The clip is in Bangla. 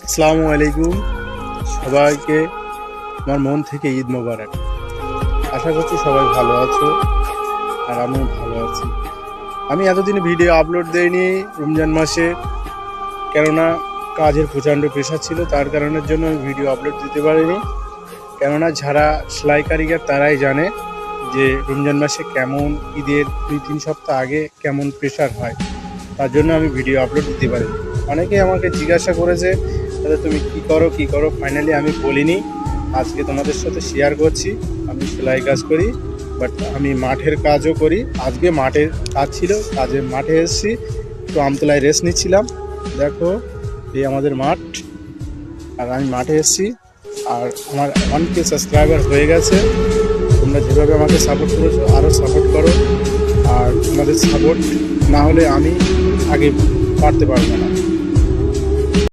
আসসালামু আলাইকুম সবাইকে আমার মন থেকে ঈদ মোবারক। আশা করছি সবাই ভালো আছো আর আমিও ভালো আছি। আমি এতদিন ভিডিও আপলোড দেইনি রমজান মাসে, কেননা কাজের প্রচণ্ড প্রেশার ছিল, তার কারণের জন্য আমি ভিডিও আপলোড দিতে পারিনি। কেননা যারা সেলাই কারিগর তারাই জানে যে রমজান মাসে কেমন, ঈদের 2-3 সপ্তাহ আগে কেমন প্রেশার হয়, তার জন্য আমি ভিডিও আপলোড দিতে পারিনি। অনেকেই আমাকে জিজ্ঞাসা করেছে দাদা তুমি কী করো। ফাইনালি আমি বলিনি, আজকে তোমাদের সাথে শেয়ার করছি। আমি সেলাই কাজ করি, বাট আমি মাঠের কাজও করি। আজকে মাঠের কাজ ছিল, মাঠে এসেছি, একটু আমতলায় রেস্ট নিচ্ছিলাম। দেখো এই আমাদের মাঠ, আর আমি মাঠে এসেছি। আর আমার 1K সাবস্ক্রাইবার হয়ে গেছে। তোমরা যেভাবে আমাকে সাপোর্ট করেছো আরও সাপোর্ট করো, আর তোমাদের সাপোর্ট না হলে আমি আগে পারতে পারবো না।